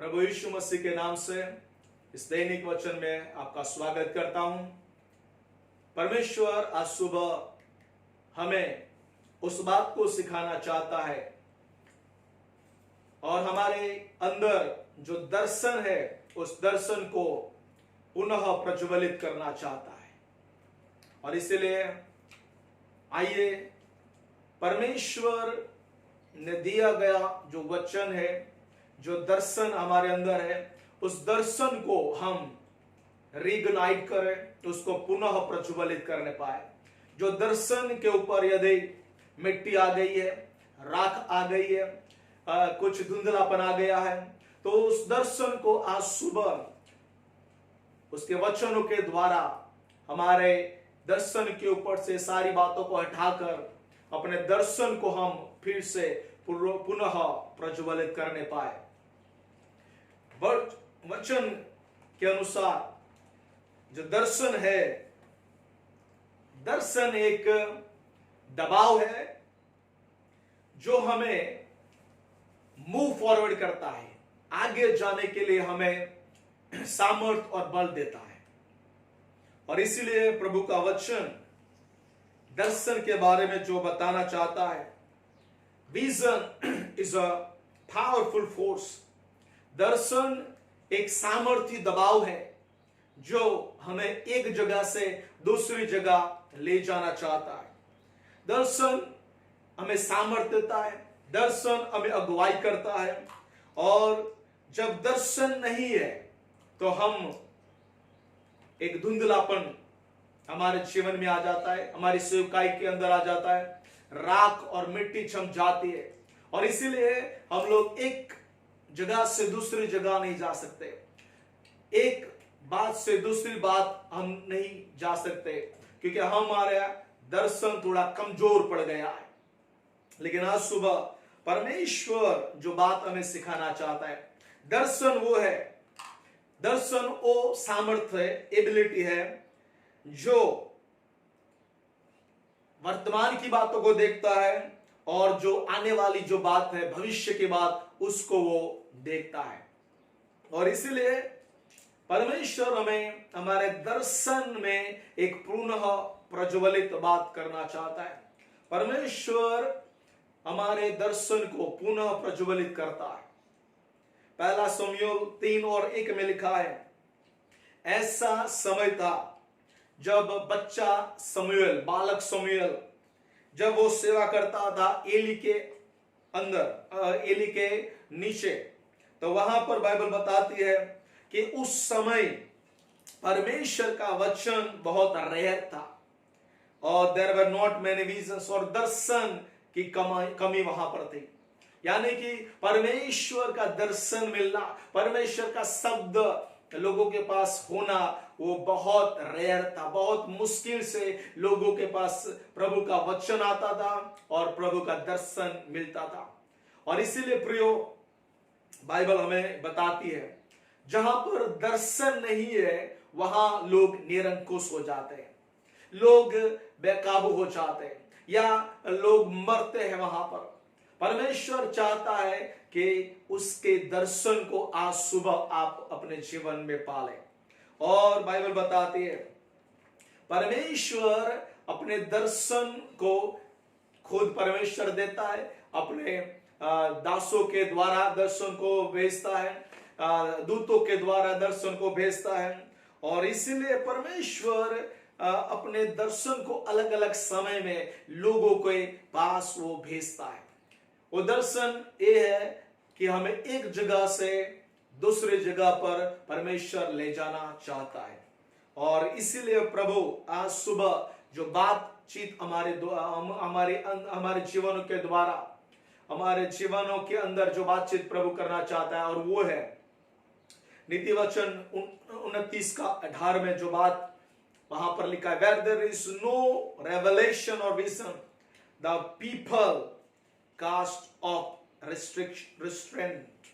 प्रभु यीशु मसीह के नाम से इस दैनिक वचन में आपका स्वागत करता हूं। परमेश्वर आज सुबह हमें उस बात को सिखाना चाहता है और हमारे अंदर जो दर्शन है उस दर्शन को पुनः प्रज्वलित करना चाहता है। और इसलिए आइए परमेश्वर ने दिया गया जो वचन है, जो दर्शन हमारे अंदर है, उस दर्शन को हम रिगनाइट करें, उसको पुनः प्रज्वलित करने पाए। जो दर्शन के ऊपर यदि मिट्टी आ गई है, राख आ गई है, कुछ धुंधलापन आ गया है, तो उस दर्शन को आज सुबह उसके वचनों के द्वारा हमारे दर्शन के ऊपर से सारी बातों को हटाकर अपने दर्शन को हम फिर से पुनः प्रज्वलित करने पाए। वचन के अनुसार जो दर्शन है, दर्शन एक दबाव है जो हमें मूव फॉरवर्ड करता है, आगे जाने के लिए हमें सामर्थ और बल देता है। और इसीलिए प्रभु का वचन दर्शन के बारे में जो बताना चाहता है, vision is a powerful force. दर्शन एक सामर्थ्य दबाव है जो हमें एक जगह से दूसरी जगह ले जाना चाहता है। दर्शन हमें सामर्थ्य देता है, दर्शन हमें अगुवाई करता है। और जब दर्शन नहीं है तो हम एक धुंधलापन हमारे जीवन में आ जाता है, हमारी सेवकाई के अंदर आ जाता है, राख और मिट्टी छम जाती है। और इसीलिए हम लोग एक जगह से दूसरी जगह नहीं जा सकते, एक बात से दूसरी बात हम नहीं जा सकते, क्योंकि हमारा दर्शन थोड़ा कमजोर पड़ गया है। लेकिन आज सुबह परमेश्वर जो बात हमें सिखाना चाहता है, दर्शन वो है, दर्शन वो सामर्थ्य है, एबिलिटी है जो वर्तमान की बातों को देखता है और जो आने वाली जो बात है, भविष्य की बात, उसको वो देखता है। और इसलिए परमेश्वर हमें हमारे दर्शन में एक पुनः प्रज्वलित बात करना चाहता है। परमेश्वर हमारे दर्शन को पुनः प्रज्वलित करता है। पहला शमूएल 3:1 में लिखा है, ऐसा समय था जब बच्चा शमूएल, बालक शमूएल, जब वो सेवा करता था एली के अंदर, एली के नीचे, तो वहां पर बाइबल बताती है कि उस समय परमेश्वर का वचन बहुत रेयर था और there were not many visions, और दर्शन की कमी वहां पर थी। यानी कि परमेश्वर का दर्शन मिलना, परमेश्वर का शब्द लोगों के पास होना, वो बहुत रेयर था। बहुत मुश्किल से लोगों के पास प्रभु का वचन आता था और प्रभु का दर्शन मिलता था। और इसीलिए प्रियो, बाइबल हमें बताती है जहां पर दर्शन नहीं है वहां लोग निरंकुश हो जाते हैं, लोग बेकाबू हो जाते हैं, या लोग मरते हैं। वहां पर परमेश्वर चाहता है कि उसके दर्शन को आज सुबह आप अपने जीवन में पालें। और बाइबल बताती है परमेश्वर अपने दर्शन को खुद परमेश्वर देता है, अपने दासों के द्वारा दर्शन को भेजता है, दूतों के द्वारा दर्शन को भेजता है। और इसीलिए परमेश्वर अपने दर्शन को अलग अलग समय में लोगों के पास वो भेजता है। वो दर्शन ये है कि हमें एक जगह से दूसरी जगह पर परमेश्वर ले जाना चाहता है। और इसीलिए प्रभु आज सुबह जो बातचीत हमारे जीवनों के द्वारा, हमारे जीवनों के अंदर जो बातचीत प्रभु करना चाहता है, और वो है नीति वचन 29:18 में जो बात वहां पर लिखा है, where there is no revelation और vision the people cast off restraint,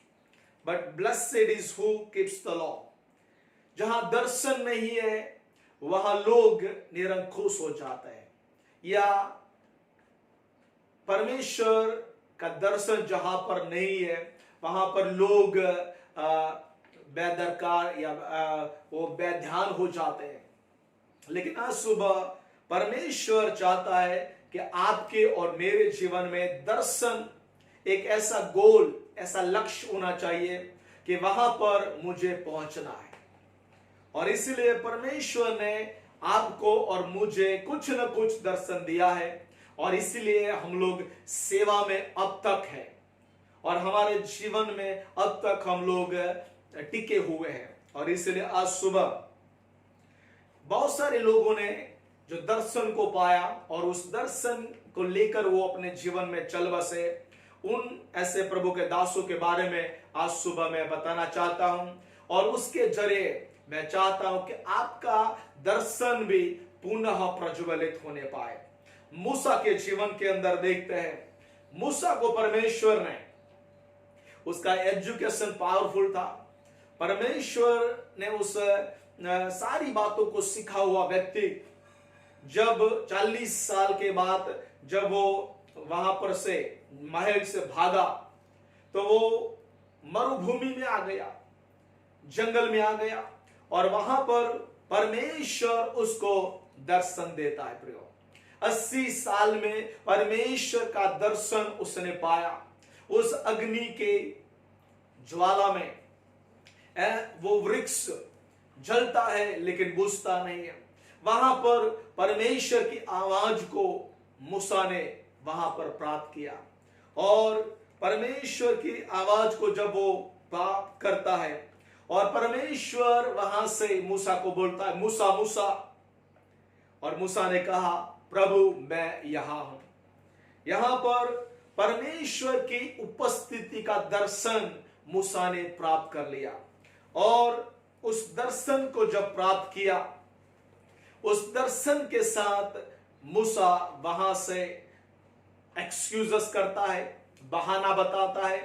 but blessed is who keeps the law। जहां दर्शन नहीं है वहां लोग निरंकुश हो जाते हैं, या परमेश्वर का दर्शन जहां पर नहीं है वहां पर लोग बेदरकार या वो बेध्यान हो जाते हैं। लेकिन आज सुबह परमेश्वर चाहता है कि आपके और मेरे जीवन में दर्शन, एक ऐसा गोल, ऐसा लक्ष्य होना चाहिए कि वहां पर मुझे पहुंचना है। और इसलिए परमेश्वर ने आपको और मुझे कुछ न कुछ दर्शन दिया है, और इसलिए हम लोग सेवा में अब तक है, और हमारे जीवन में अब तक हम लोग टिके हुए हैं। और इसलिए आज सुबह बहुत सारे लोगों ने जो दर्शन को पाया और उस दर्शन को लेकर वो अपने जीवन में चल बसे, उन ऐसे प्रभु के दासों के बारे में आज सुबह मैं बताना चाहता हूं। और उसके जरिए मैं चाहता हूं कि आपका दर्शन भी पुनः प्रज्वलित होने पाए। मूसा के जीवन के अंदर देखते हैं, मूसा को परमेश्वर ने, उसका एजुकेशन पावरफुल था, परमेश्वर ने उस सारी बातों को सीखा हुआ व्यक्ति जब 40 साल के बाद जब वो वहां पर से महल से भागा, तो वो मरुभूमि में आ गया, जंगल में आ गया, और वहां पर परमेश्वर उसको दर्शन देता है। प्रियो, 80 साल में परमेश्वर का दर्शन उसने पाया। उस अग्नि के ज्वाला में वो वृक्ष जलता है लेकिन बुझता नहीं है। वहां पर परमेश्वर की आवाज को मूसा ने वहां पर प्राप्त किया, और परमेश्वर की आवाज को जब वो प्राप्त करता है, और परमेश्वर वहां से मूसा को बोलता है, मूसा मूसा, और मूसा ने कहा, प्रभु मैं यहां हूं। यहां पर परमेश्वर की उपस्थिति का दर्शन मूसा ने प्राप्त कर लिया, और उस दर्शन को जब प्राप्त किया, उस दर्शन के साथ मूसा वहां से एक्सक्यूजेस करता है, बहाना बताता है,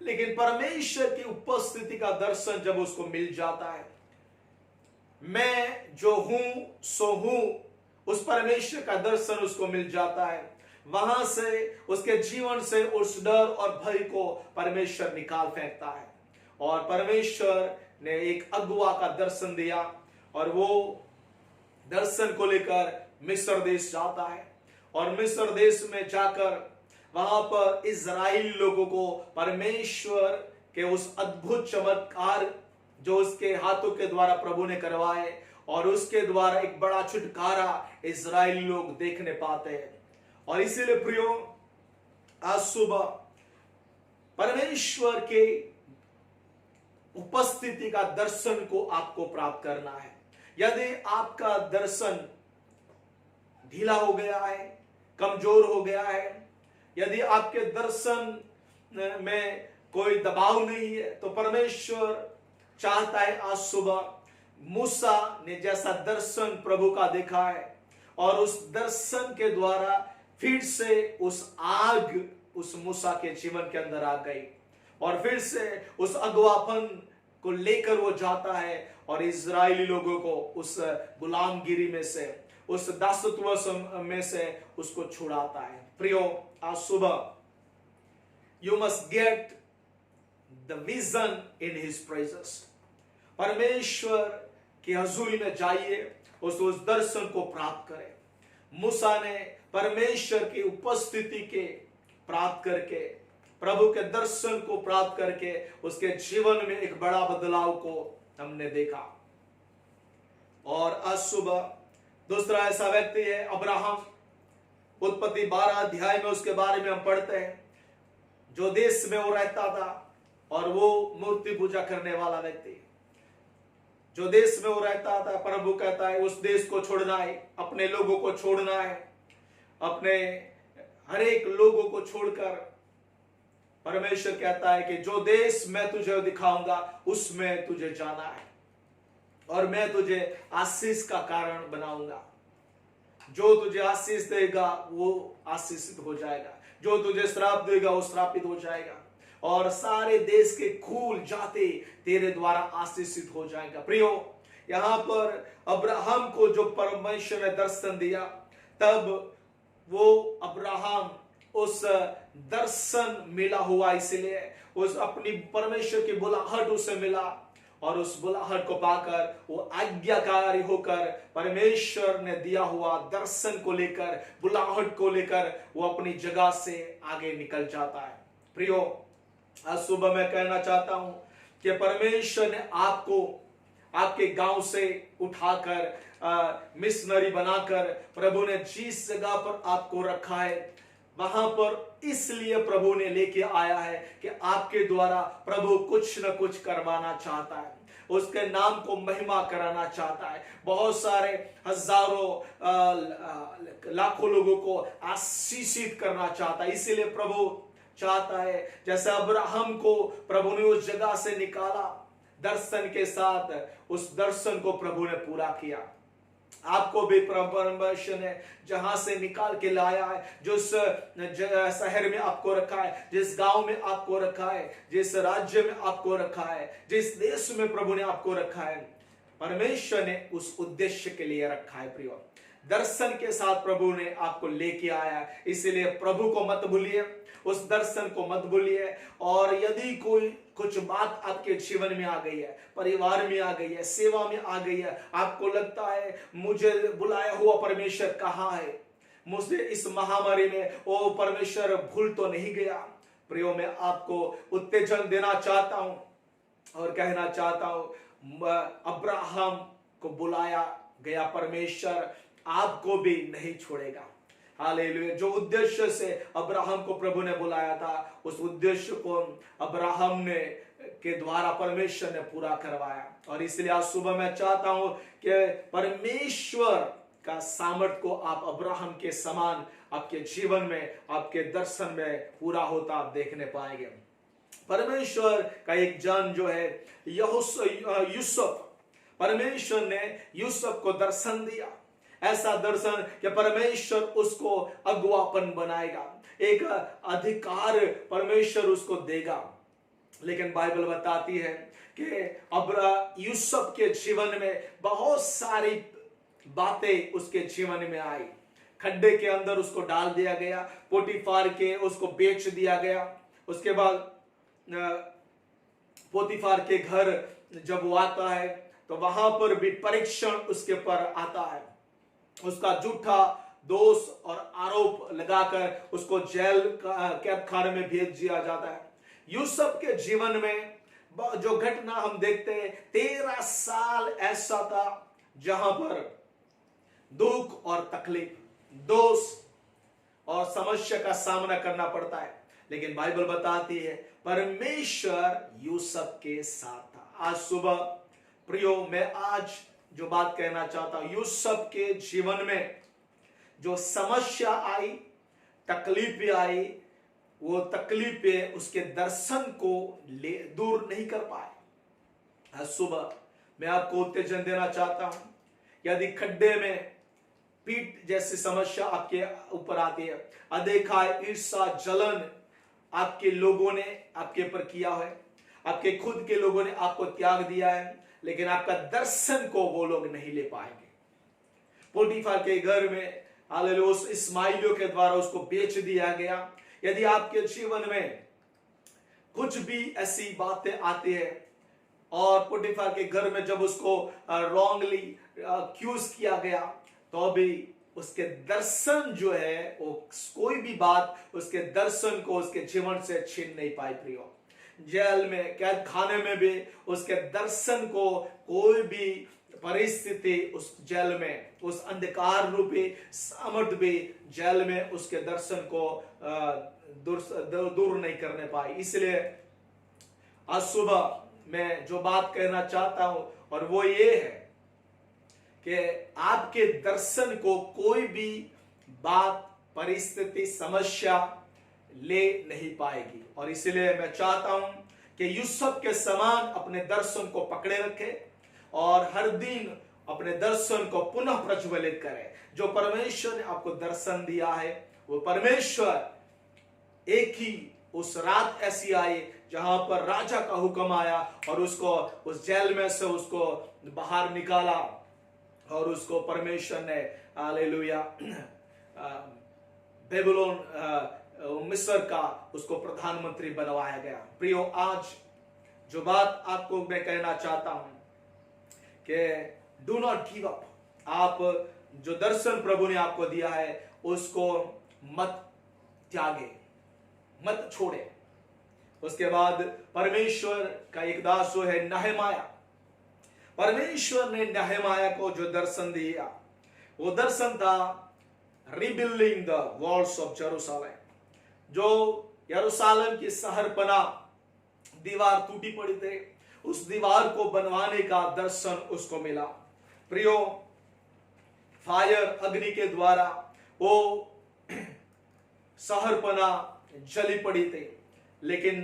लेकिन परमेश्वर की उपस्थिति का दर्शन जब उसको मिल जाता है, मैं जो हूं सो हूं, उस परमेश्वर का दर्शन उसको मिल जाता है, वहां से उसके जीवन से उस डर और भय को परमेश्वर निकाल फेंकता है, और परमेश्वर ने एक अगुआ का दर्शन दिया, और वो दर्शन को लेकर मिस्र देश जाता है, और मिस्र देश में जाकर वहां पर इजराइली लोगों को परमेश्वर के उस अद्भुत चमत्कार जो उसके हाथों के द्वारा प्रभु ने करवाए, और उसके द्वारा एक बड़ा छुटकारा इजराइली लोग देखने पाते हैं। और इसीलिए प्रियो, आज सुबह परमेश्वर के उपस्थिति का दर्शन को आपको प्राप्त करना है। यदि आपका दर्शन ढीला हो गया है, कमजोर हो गया है, यदि आपके दर्शन में कोई दबाव नहीं है, तो परमेश्वर चाहता है आज सुबह मूसा ने जैसा दर्शन प्रभु का देखा है, और उस दर्शन के द्वारा फिर से उस आग उस मूसा के जीवन के अंदर आ गई, और फिर से उस अगवापन को लेकर वो जाता है, और इजरायली लोगों को उस गुलामगिरी में से, उस दासत्व में से उसको छुड़ाता है। प्रियो, आज सुबह you must get the vision in his presence. परमेश्वर की हजूरी में जाइए, उस दर्शन को प्राप्त करें। मूसा ने परमेश्वर की उपस्थिति के प्राप्त करके, प्रभु के दर्शन को प्राप्त करके, उसके जीवन में एक बड़ा बदलाव को हमने देखा। और आज सुबह दूसरा ऐसा व्यक्ति है अब्राहम। उत्पत्ति 12 अध्याय में उसके बारे में हम पढ़ते हैं, जो देश में वो रहता था, और वो मूर्ति पूजा करने वाला व्यक्ति, जो देश में वो रहता था, प्रभु कहता है उस देश को छोड़ना है, अपने लोगों को छोड़ना है, अपने हर एक लोगों को छोड़कर परमेश्वर कहता है कि जो देश मैं तुझे दिखाऊंगा उसमें तुझे जाना है, और मैं तुझे आशीष का कारण बनाऊंगा। जो तुझे आशीष देगा वो आशीषित हो जाएगा, जो तुझे श्राप देगा वो श्रापित हो जाएगा, और सारे देश के कुल जाति तेरे द्वारा आशीषित हो जाएगा। प्रियो, यहां पर अब्राहम को जो परमेश्वर ने दर्शन दिया, तब वो अब्राहम उस दर्शन मिला हुआ, इसलिए उस अपनी परमेश्वर की बुलाहट उसे मिला, और उस बुलाहट को पाकर वो आज्ञाकारी होकर परमेश्वर ने दिया हुआ दर्शन को लेकर, बुलाहट को लेकर वो अपनी जगह से आगे निकल जाता है। प्रियो, आज सुबह मैं कहना चाहता हूं कि परमेश्वर ने आपको आपके गांव से उठाकर मिशनरी बनाकर प्रभु ने जिस जगह पर आपको रखा है वहां पर इसलिए प्रभु ने लेके आया है कि आपके द्वारा प्रभु कुछ न कुछ करवाना चाहता है, उसके नाम को महिमा कराना चाहता है, बहुत सारे हजारों लाखों लोगों को आशीषित करना चाहता है। इसीलिए प्रभु चाहता है, जैसे अब्राहम को प्रभु ने उस जगह से निकाला दर्शन के साथ, उस दर्शन को प्रभु ने पूरा किया। आपको भी परमेश्वर ने जहां से निकाल के लाया है, जिस शहर में आपको रखा है, जिस गांव में आपको रखा है, जिस राज्य में आपको रखा है, जिस देश में प्रभु ने आपको रखा है, परमेश्वर ने उस उद्देश्य के लिए रखा है। प्रियो, दर्शन के साथ प्रभु ने आपको लेके आया, इसलिए प्रभु को मत भूलिए, उस दर्शन को मत भूलिए। और यदि कोई कुछ बात आपके जीवन में आ गई है, परिवार में आ गई है, सेवा में आ गई है, आपको लगता है मुझे बुलाया हुआ परमेश्वर कहाँ है, मुझे इस महामारी में वो परमेश्वर भूल तो नहीं गया। प्रियो, मैं आपको उत्तेजन देना चाहता हूं और कहना चाहता हूं, अब्राहम को बुलाया गया परमेश्वर आपको भी नहीं छोड़ेगा। हालेलुया। जो उद्देश्य से अब्राहम को प्रभु ने बुलाया था, उस उद्देश्य को अब्राहम ने के द्वारा परमेश्वर ने पूरा करवाया। और इसलिए आज सुबह मैं चाहता हूं कि परमेश्वर का सामर्थ को आप अब्राहम के समान आपके जीवन में, आपके दर्शन में पूरा होता आप देखने पाएंगे। परमेश्वर का एक जन जो है यूसुफ, परमेश्वर ने यूसुफ को दर्शन दिया, ऐसा दर्शन कि परमेश्वर उसको अगुवापन बनाएगा, एक अधिकार परमेश्वर उसको देगा। लेकिन बाइबल बताती है कि यूसुफ के जीवन में बहुत सारी बातें उसके जीवन में आई। खड्डे के अंदर उसको डाल दिया गया, पोतीफार के उसको बेच दिया गया। उसके बाद पोतीफार के घर जब वो आता है तो वहां पर भी परीक्षण उसके पर आता है, उसका झूठा दोष और आरोप लगाकर उसको जेल कैद खाने में भेज दिया जाता है। यूसुफ के जीवन में जो घटना हम देखते हैं, 13 साल ऐसा था जहां पर दुख और तकलीफ, दोष और समस्या का सामना करना पड़ता है। लेकिन बाइबल बताती है परमेश्वर यूसुफ के साथ था। आज सुबह प्रियो, मैं आज जो बात कहना चाहता हूं, यूसुफ के जीवन में जो समस्या आई, तकलीफें आई, वो तकलीफें उसके दर्शन को दूर नहीं कर पाए। आज सुबह मैं आपको उत्तेजन देना चाहता हूं, यदि खड्डे में पीठ जैसी समस्या आपके ऊपर आती है, अदेखा ईर्ष्या जलन आपके लोगों ने आपके ऊपर किया है, आपके खुद के लोगों ने आपको त्याग दिया है, लेकिन आपका दर्शन को वो लोग नहीं ले पाएंगे। पोतीफार के घर में हालेलुया उस इस्माइलियों के द्वारा उसको बेच दिया गया। यदि आपके जीवन में कुछ भी ऐसी बातें आती है और पोतीफार के घर में जब उसको रॉन्गली एक्यूज किया गया, तो भी उसके दर्शन जो है, वो कोई भी बात उसके दर्शन को उसके जीवन से छीन नहीं पाई। प्रियो, जेल में, कैद खाने में भी उसके दर्शन को कोई भी परिस्थिति उस जेल में, उस अंधकार रूपी सामर्थ भी जेल में उसके दर्शन को दूर नहीं करने पाई। इसलिए आज सुबह मैं जो बात कहना चाहता हूं और वो ये है कि आपके दर्शन को कोई भी बात, परिस्थिति, समस्या ले नहीं पाएगी। और इसलिए मैं चाहता हूं कि यूसुफ के समान अपने दर्शन को पकड़े रखे और हर दिन अपने दर्शन को पुनः प्रज्वलित करें। जो परमेश्वर ने आपको दर्शन दिया है, वो परमेश्वर, एक ही उस रात ऐसी आई जहां पर राजा का हुक्म आया और उसको उस जेल में से उसको बाहर निकाला और उसको परमेश्वर ने हालेलुया बेबीलोन मिस्र का उसको प्रधानमंत्री बनवाया गया। प्रियो, आज जो बात आपको मैं कहना चाहता हूं कि डू नॉट गिव अप। आप जो दर्शन प्रभु ने आपको दिया है उसको मत त्यागे, मत छोड़े। उसके बाद परमेश्वर का एक दास जो है नहमाया, परमेश्वर ने नहमाया को जो दर्शन दिया वो दर्शन था rebuilding the walls of Jerusalem. जो यरूशलेम की शहरपना दीवार टूटी पड़ी थी, उस दीवार को बनवाने का दर्शन उसको मिला। प्रियो, फायर अग्नि के द्वारा वो शहरपना जली पड़ी थी, लेकिन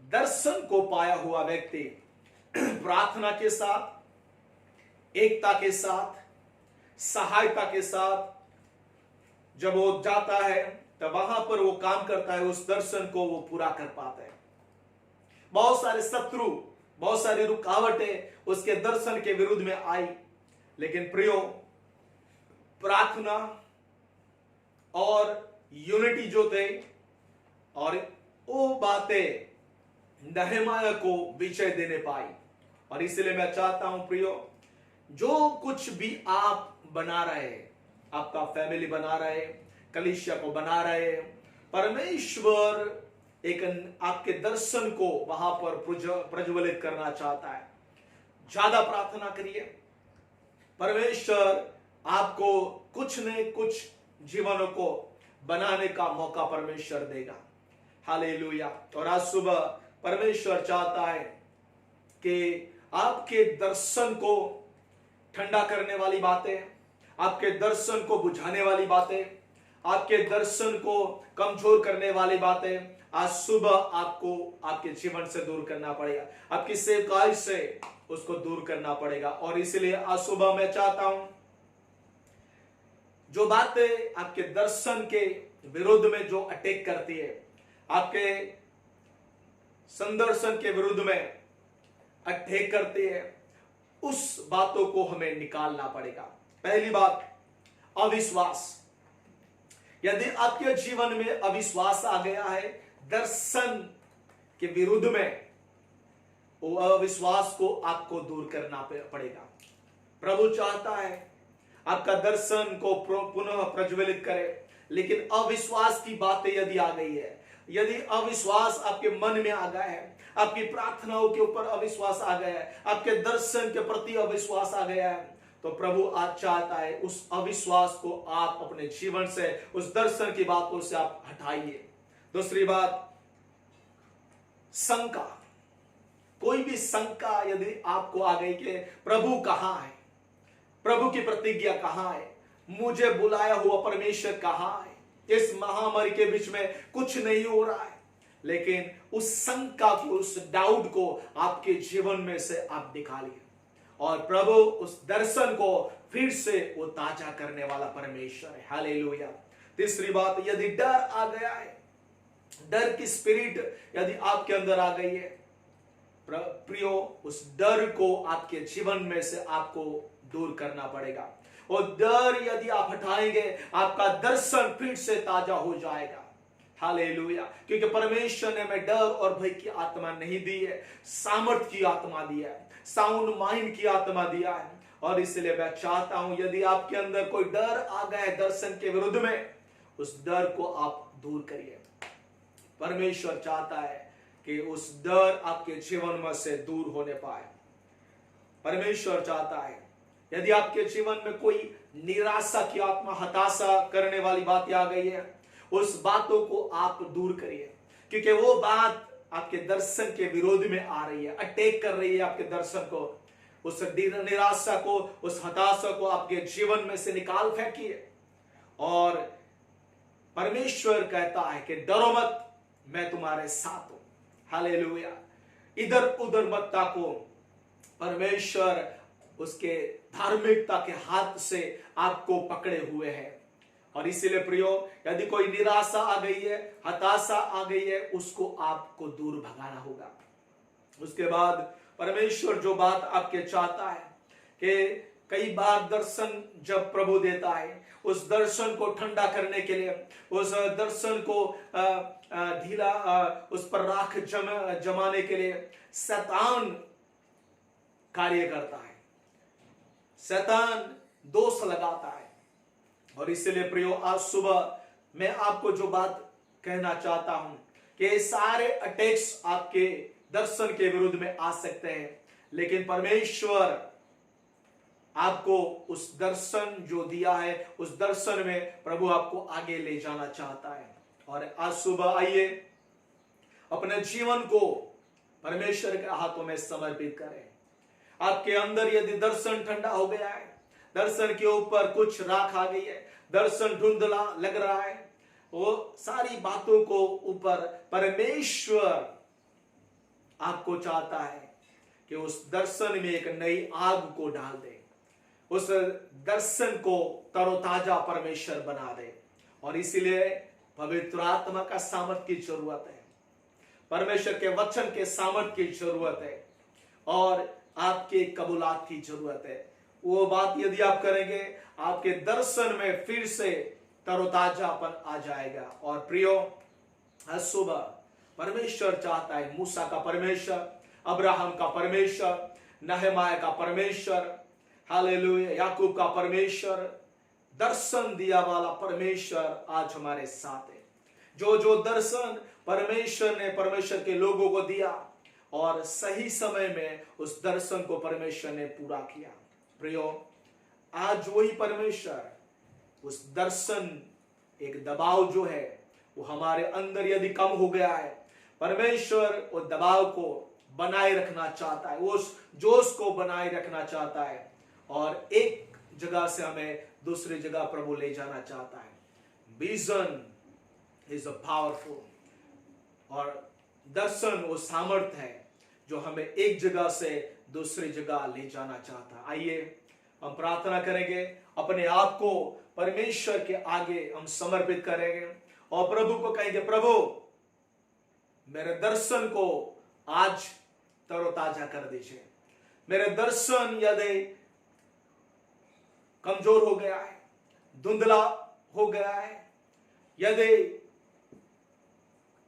दर्शन को पाया हुआ व्यक्ति प्रार्थना के साथ, एकता के साथ, सहायता के साथ जब वो जाता है तब वहां पर वो काम करता है, उस दर्शन को वो पूरा कर पाता है। बहुत सारे शत्रु, बहुत सारी रुकावटें उसके दर्शन के विरुद्ध में आई, लेकिन प्रियो, प्रार्थना और यूनिटी जो थे और वो बातें नहमाया को विजय देने पाई। और इसलिए मैं चाहता हूं प्रियो, जो कुछ भी आप बना रहे, आपका फैमिली बना रहे, कलीसिया को बना रहे, परमेश्वर एक आपके दर्शन को वहां पर प्रज्वलित करना चाहता है। ज्यादा प्रार्थना करिए, परमेश्वर आपको कुछ न कुछ जीवनों को बनाने का मौका परमेश्वर देगा। हालेलुया। और आज सुबह परमेश्वर चाहता है कि आपके दर्शन को ठंडा करने वाली बातें, आपके दर्शन को बुझाने वाली बातें, आपके दर्शन को कमजोर करने वाली बातें आज सुबह आपको आपके जीवन से दूर करना पड़ेगा, आपकी सेवकाई से उसको दूर करना पड़ेगा। और इसलिए आज सुबह मैं चाहता हूं जो बातें आपके दर्शन के विरुद्ध में जो अटैक करती है, आपके संदर्शन के विरुद्ध में अटैक करती है, उस बातों को हमें निकालना पड़ेगा। पहली बात, अविश्वास। यदि आपके जीवन में अविश्वास आ गया है दर्शन के विरुद्ध में, वो अविश्वास को आपको दूर करना पड़ेगा। प्रभु चाहता है आपका दर्शन को पुनः प्रज्वलित करे, लेकिन अविश्वास की बातें यदि आ गई है, यदि अविश्वास आपके मन में आ गया है, आपकी प्रार्थनाओं के ऊपर अविश्वास आ गया है, आपके दर्शन के प्रति अविश्वास आ गया है, तो प्रभु आज चाहता है उस अविश्वास को आप अपने जीवन से, उस दर्शन की बातों से आप हटाइए। दूसरी बात, शंका। कोई भी शंका यदि आपको आ गई कि प्रभु कहां है, प्रभु की प्रतिज्ञा कहां है, मुझे बुलाया हुआ परमेश्वर कहां है, इस महामारी के बीच में कुछ नहीं हो रहा है, लेकिन उस शंका को, उस डाउट को आपके जीवन में से आप निकालिए और प्रभु उस दर्शन को फिर से वो ताजा करने वाला परमेश्वर है। हालेलुया। तीसरी बात, यदि डर आ गया है, डर की स्पिरिट यदि आपके अंदर आ गई है, प्रियो, उस डर को आपके जीवन में से आपको दूर करना पड़ेगा। और डर यदि आप हटाएंगे, आपका दर्शन फिर से ताजा हो जाएगा। हालेलुया। क्योंकि परमेश्वर ने हमें डर और भय की आत्मा नहीं दी है, सामर्थ की आत्मा दिया है, साउंड माइंड की आत्मा दिया है। और इसलिए मैं चाहता हूं यदि आपके अंदर कोई डर आ गया है दर्शन के विरुद्ध में, उस डर को आप दूर करिए। परमेश्वर चाहता है कि उस डर आपके जीवन में से दूर होने पाए। परमेश्वर चाहता है यदि आपके जीवन में कोई निराशा की आत्मा, हताशा करने वाली बातें आ गई है, उस बातों को आप दूर करिए, क्योंकि वो बात आपके दर्शन के विरोध में आ रही है, अटैक कर रही है आपके दर्शन को। उस निराशा को, उस हताशा को आपके जीवन में से निकाल फेंकिए। और परमेश्वर कहता है कि डरो मत, मैं तुम्हारे साथ हूं। हालेलुया। इधर उधर मत ताको, परमेश्वर उसके धार्मिकता के हाथ से आपको पकड़े हुए हैं। और इसीलिए प्रियो, यदि कोई निराशा आ गई है, हताशा आ गई है, उसको आपको दूर भगाना होगा। उसके बाद परमेश्वर जो बात आपके चाहता है कि कई बार दर्शन जब प्रभु देता है, उस दर्शन को ठंडा करने के लिए, उस दर्शन को ढीला, उस पर राख जमाने के लिए शैतान कार्य करता है, शैतान दोष लगाता है। और इसलिए प्रियो, आज सुबह मैं आपको जो बात कहना चाहता हूं कि सारे अटैक्स आपके दर्शन के विरुद्ध में आ सकते हैं, लेकिन परमेश्वर आपको उस दर्शन जो दिया है, उस दर्शन में प्रभु आपको आगे ले जाना चाहता है। और आज सुबह आइए अपने जीवन को परमेश्वर के हाथों में समर्पित करें। आपके अंदर यदि दर्शन ठंडा हो गया है, दर्शन के ऊपर कुछ राख आ गई है, दर्शन धुंधला लग रहा है, वो सारी बातों को ऊपर परमेश्वर आपको चाहता है कि उस दर्शन में एक नई आग को डाल दे, उस दर्शन को तरोताजा परमेश्वर बना दे। और इसीलिए पवित्र आत्मा का सामर्थ्य की जरूरत है, परमेश्वर के वचन के सामर्थ्य की जरूरत है, और आपके कबूलात की जरूरत है। वो बात यदि आप करेंगे, आपके दर्शन में फिर से तरोताजापन आ जाएगा। और प्रियो, आज सुबह परमेश्वर चाहता है, मूसा का परमेश्वर, अब्राहम का परमेश्वर, नहमाया का परमेश्वर, हालेलुया, याकूब का परमेश्वर, दर्शन दिया वाला परमेश्वर आज हमारे साथ है। जो जो दर्शन परमेश्वर ने परमेश्वर के लोगों को दिया, और सही समय में उस दर्शन को परमेश्वर ने पूरा किया। प्रियो, आज वही परमेश्वर उस दर्शन, एक दबाव जो है वो हमारे अंदर यदि कम हो गया है, परमेश्वर उस दबाव को बनाए रखना चाहता है, उस जोश को बनाए रखना चाहता है, और एक जगह से हमें दूसरी जगह प्रभु ले जाना चाहता है। विजन इज पावरफुल, और दर्शन वो सामर्थ्य है जो हमें एक जगह से दूसरी जगह ले जाना चाहता है। आइए हम प्रार्थना करेंगे, अपने आप को परमेश्वर के आगे हम समर्पित करेंगे और प्रभु को कहेंगे, प्रभु मेरे दर्शन को आज तरोताजा कर दीजिए। मेरे दर्शन यदि कमजोर हो गया है, धुंधला हो गया है, यदि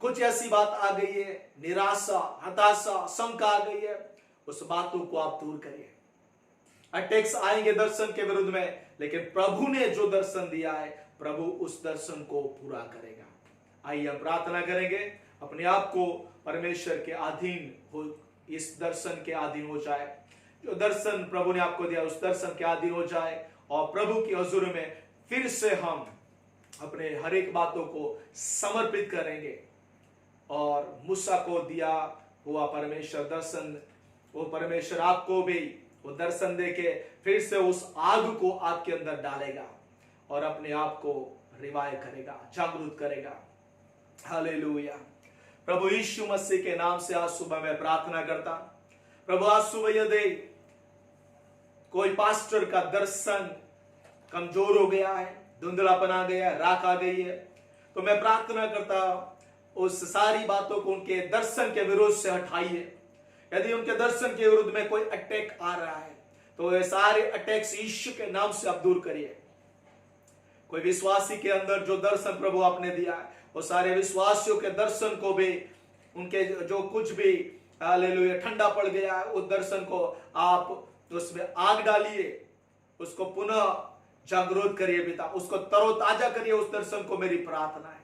कुछ ऐसी बात आ गई है, निराशा, हताशा, शंका आ गई है, उस बातों को आप दूर करिए। अटैक्स आएंगे दर्शन के विरुद्ध में, लेकिन प्रभु ने जो दर्शन दिया है, प्रभु उस दर्शन को पूरा करेगा। आइए हम प्रार्थना करेंगे, अपने आप को परमेश्वर के अधीन हो, इस दर्शन के अधीन हो जाए। जो दर्शन प्रभु ने आपको दिया, उस दर्शन के अधीन हो जाए, और प्रभु की हुजूर में फिर से हम अपने हर एक बातों को समर्पित करेंगे। और मूसा को दिया हुआ परमेश्वर दर्शन, वो परमेश्वर आपको भी वो दर्शन देके फिर से उस आग को आपके अंदर डालेगा और अपने आप को रिवाइव करेगा, जागरूक करेगा। हालेलुया। प्रभु यीशु मसीह के नाम से आज सुबह मैं प्रार्थना करता, प्रभु आज सुबह यदि कोई पास्टर का दर्शन कमजोर हो गया है, धुंधलापन आ गया है, राख आ गई है, तो मैं प्रार्थना करता उस सारी बातों को उनके दर्शन के विरोध से हटाइए। यदि उनके दर्शन के विरुद्ध में कोई अटैक आ रहा है, तो ये सारे अटैक्स यीशु के नाम से आप दूर करिए। कोई विश्वासी के अंदर जो दर्शन प्रभु आपने दिया है, वो सारे विश्वासियों के दर्शन को भी, उनके जो कुछ भी हालेलुया ठंडा पड़ गया है, उस दर्शन को आप उसमें आग डालिए, उसको पुनः जागरूक करिए पिता, उसको तरोताजा करिए। उस दर्शन को मेरी प्रार्थना है।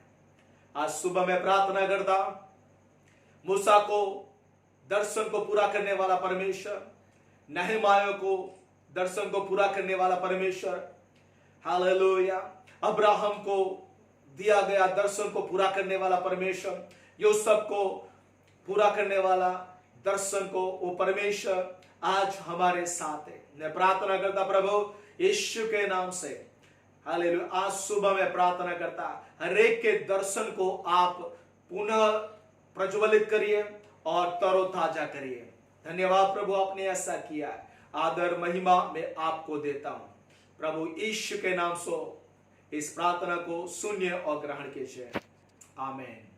आज सुबह मैं प्रार्थना करता, मूसा को दर्शन को पूरा करने वाला परमेश्वर, नहमाया को दर्शन को पूरा करने वाला परमेश्वर, हालेलुया, अब्राहम को दिया गया दर्शन को पूरा करने वाला परमेश्वर, यूसुफ को पूरा करने वाला दर्शन को वो परमेश्वर आज हमारे साथ है। मैं प्रार्थना करता प्रभु यीशु के नाम से, हालेलुया, आज सुबह मैं प्रार्थना करता हर एक के दर्शन को आप पुनः प्रज्वलित करिए और तरोताजा करिए। धन्यवाद प्रभु, आपने ऐसा किया। आदर महिमा मैं आपको देता हूं प्रभु यीशु के नाम से। इस प्रार्थना को सुनिए और ग्रहण कीजिए। आमीन।